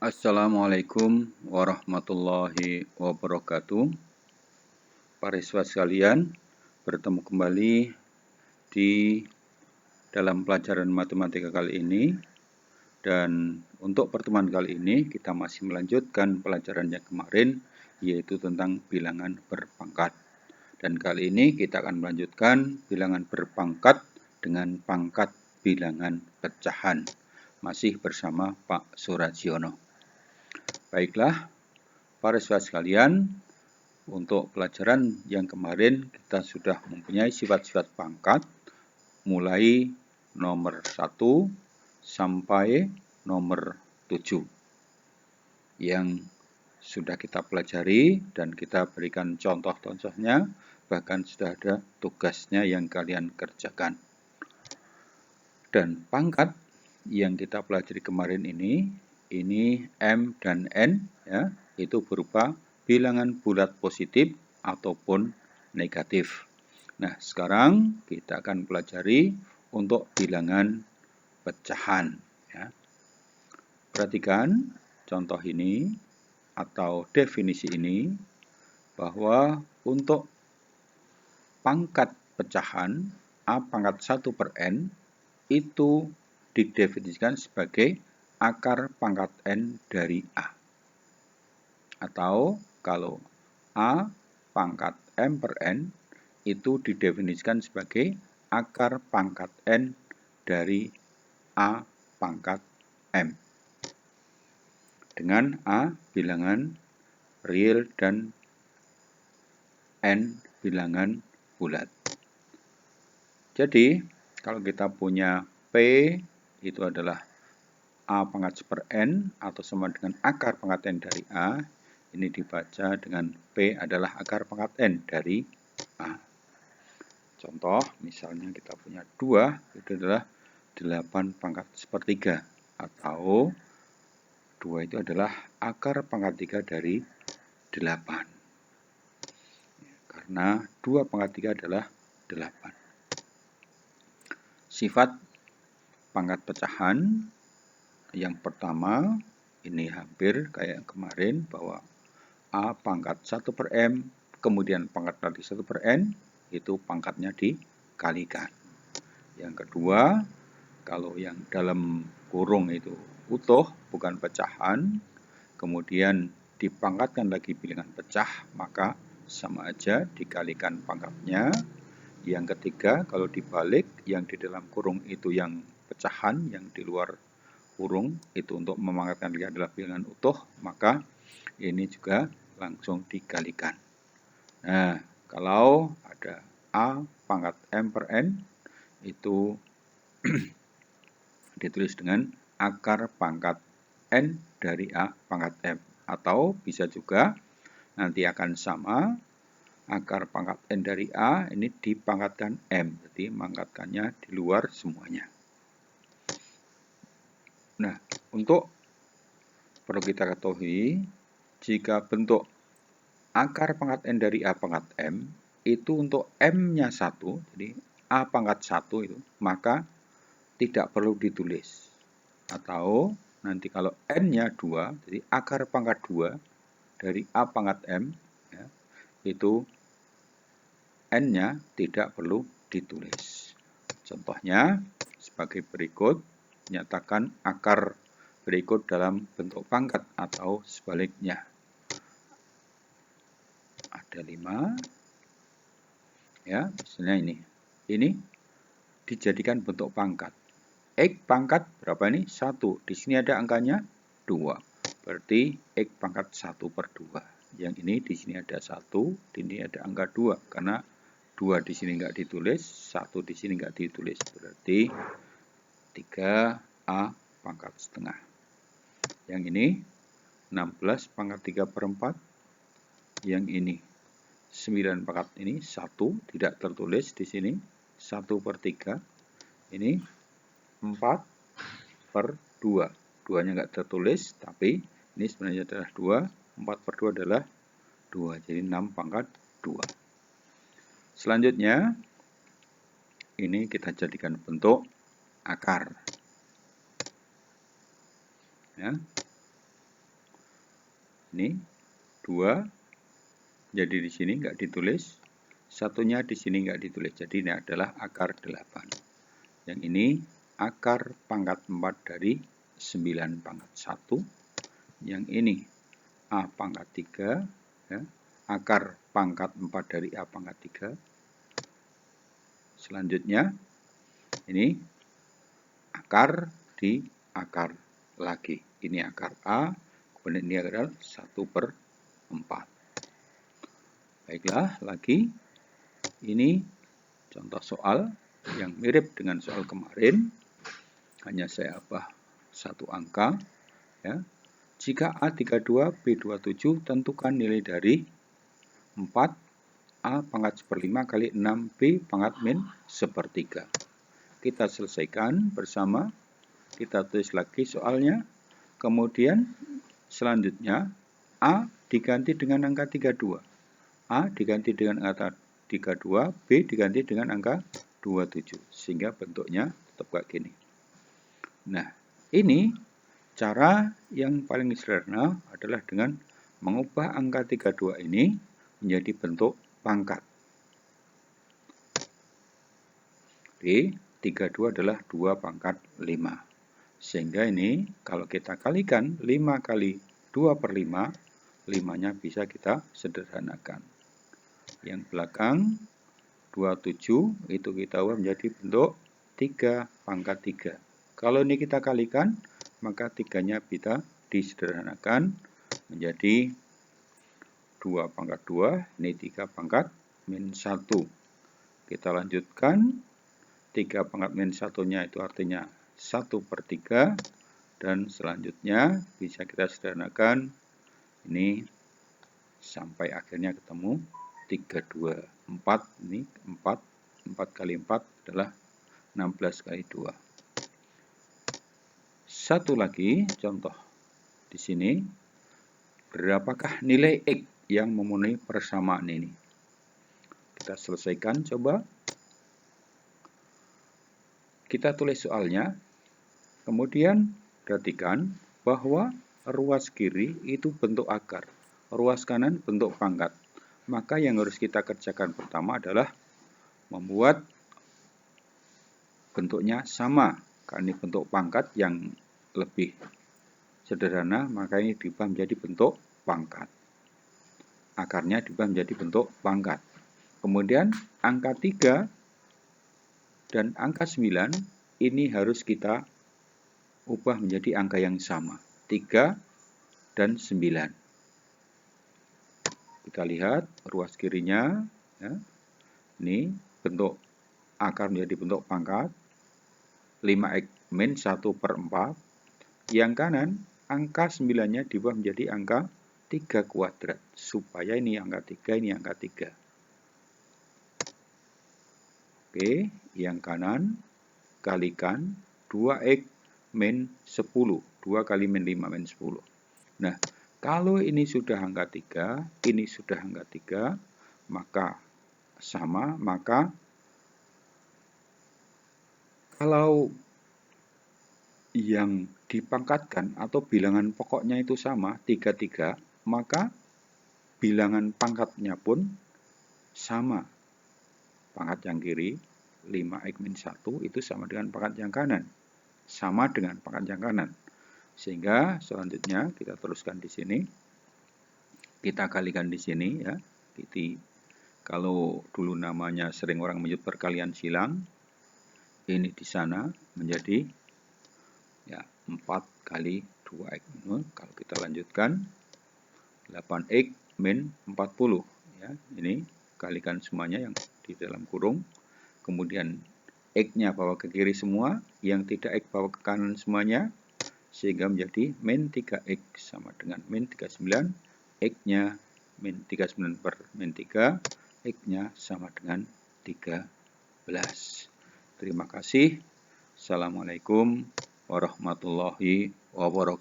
Assalamualaikum warahmatullahi wabarakatuh. Para siswa sekalian, bertemu kembali di dalam pelajaran matematika kali ini. Dan untuk pertemuan kali ini kita masih melanjutkan pelajaran yang kemarin, yaitu tentang bilangan berpangkat. Dan kali ini kita akan melanjutkan bilangan berpangkat dengan pangkat bilangan pecahan. Masih bersama Pak Suradiono. Baiklah, para siswa sekalian, untuk pelajaran yang kemarin kita sudah mempunyai sifat-sifat pangkat mulai nomor 1 sampai nomor 7 yang sudah kita pelajari dan kita berikan contoh-contohnya, bahkan sudah ada tugasnya yang kalian kerjakan. Dan pangkat yang kita pelajari kemarin ini M dan N, ya, itu berupa bilangan bulat positif ataupun negatif. Nah, sekarang kita akan pelajari untuk bilangan pecahan. Ya. Perhatikan contoh ini atau definisi ini, bahwa untuk pangkat pecahan A pangkat 1 per N itu didefinisikan sebagai akar pangkat N dari A. Atau kalau A pangkat M per N itu didefinisikan sebagai akar pangkat N dari A pangkat M. Dengan A bilangan real dan N bilangan bulat. Jadi, kalau kita punya P itu adalah A pangkat 1 per N atau sama dengan akar pangkat N dari A, ini dibaca dengan P adalah akar pangkat N dari A. Contoh, misalnya kita punya 2, itu adalah 8 pangkat 1/3, atau 2 itu adalah akar pangkat 3 dari 8. Karena 2 pangkat 3 adalah 8. Sifat pangkat pecahan yang pertama, ini hampir kayak kemarin, bahwa A pangkat 1 per M, kemudian pangkat dari 1 per N, itu pangkatnya dikalikan. Yang kedua, kalau yang dalam kurung itu utuh, bukan pecahan, kemudian dipangkatkan lagi bilangan pecah, maka sama aja dikalikan pangkatnya. Yang ketiga, kalau dibalik, yang di dalam kurung itu yang pecahan, yang di luar kurung itu untuk memangkatkan dia adalah bilangan utuh, maka ini juga langsung dikalikan. Nah, kalau ada A pangkat M per N itu ditulis dengan akar pangkat N dari A pangkat M. Atau bisa juga nanti akan sama, akar pangkat N dari A ini dipangkatkan M. Jadi mangkatkannya di luar semuanya. Nah, untuk perlu kita ketahui, jika bentuk akar pangkat N dari A pangkat M itu untuk M-nya 1, jadi A pangkat 1 itu, maka tidak perlu ditulis. Atau nanti kalau N-nya 2, jadi akar pangkat 2 dari A pangkat M, ya, itu N-nya tidak perlu ditulis. Contohnya sebagai berikut, nyatakan akar berikut dalam bentuk pangkat atau sebaliknya. Ada 5, ya, misalnya ini dijadikan bentuk pangkat. X pangkat berapa ini? 1. Di sini ada angkanya 2. Berarti X pangkat 1 per 2. Yang ini di sini ada 1, di sini ada angka 2. Karena 2 di sini enggak ditulis, 1 di sini enggak ditulis. Berarti 3A pangkat setengah. Yang ini 16 pangkat 3 per 4. Yang ini 9 pangkat ini 1, tidak tertulis di sini. 1 per 3. Ini 4 per 2. 2-nya enggak tertulis, tapi ini sebenarnya adalah 2. 4 per 2 adalah 2. Jadi 6 pangkat 2. Selanjutnya, ini kita jadikan bentuk akar. Ya. Ini 2, jadi di sini nggak ditulis. Satunya di sini nggak ditulis, jadi ini adalah akar 8. Yang ini akar pangkat 4 dari 9 pangkat 1. Yang ini A pangkat 3, ya. Akar pangkat 4 dari A pangkat 3. Selanjutnya, ini akar di akar lagi. Ini akar A, kemudian ini adalah 1/4. Baiklah, lagi. Ini contoh soal yang mirip dengan soal kemarin. Hanya saya ubah satu angka. Ya. Jika A32, B27, tentukan nilai dari 4, A pangkat 1/5 kali 6, B pangkat min 1/3. Kita selesaikan bersama. Kita tulis lagi soalnya. Kemudian selanjutnya A diganti dengan angka 32. A diganti dengan angka 32, B diganti dengan angka 27. Sehingga bentuknya tetap kayak gini. Nah, ini cara yang paling sederhana adalah dengan mengubah angka 32 ini menjadi bentuk pangkat. Oke, 32 adalah 2 pangkat 5. Sehingga ini kalau kita kalikan 5 kali 2/5, 5-nya bisa kita sederhanakan. Yang belakang 27 itu kita ubah menjadi bentuk 3 pangkat 3. Kalau ini kita kalikan, maka 3-nya bisa disederhanakan menjadi 2 pangkat 2, ini 3 pangkat min 1. Kita lanjutkan, 3 pangkat min 1-nya itu artinya 1/3, dan selanjutnya bisa kita sederhanakan, ini sampai akhirnya ketemu 32, 4, ini 4 kali 4 adalah 16 kali 2. Satu lagi contoh di sini, berapakah nilai X yang memenuhi persamaan ini? Kita selesaikan coba. Kita tulis soalnya, kemudian perhatikan bahwa ruas kiri itu bentuk akar, ruas kanan bentuk pangkat. Maka yang harus kita kerjakan pertama adalah membuat bentuknya sama. Karena ini bentuk pangkat yang lebih sederhana, maka ini diubah menjadi bentuk pangkat. Akarnya diubah menjadi bentuk pangkat. Kemudian angka 3 dan angka 9 ini harus kita ubah menjadi angka yang sama. 3 dan 9. Kita lihat ruas kirinya, ya. Ini bentuk akar menjadi bentuk pangkat, 5x min 1/4. Yang kanan, angka 9-nya diubah menjadi angka 3 kuadrat. Supaya ini angka 3, ini angka 3. Oke, yang kanan, kalikan 2x min 10. 2 kali min 5 min 10. Nah, kalau ini sudah angka 3, ini sudah angka 3, maka sama, maka kalau yang dipangkatkan atau bilangan pokoknya itu sama, 33, maka bilangan pangkatnya pun sama. Pangkat yang kiri, 5x min 1, itu sama dengan pangkat yang kanan. Sama dengan pangkat yang kanan. Sehingga selanjutnya kita teruskan di sini. Kita kalikan di sini ya. Jadi kalau dulu namanya sering orang menyebut perkalian silang, ini di sana menjadi ya 4 kali 2x. Kalau kita lanjutkan 8x min 40 ya. Ini kalikan semuanya yang di dalam kurung. Kemudian x-nya bawa ke kiri semua, yang tidak x bawa ke kanan semuanya, sehingga menjadi min 3x sama dengan min 39, x-nya min 39 per min 3, x-nya sama dengan 13. Terima kasih. Assalamualaikum warahmatullahi wabarakatuh.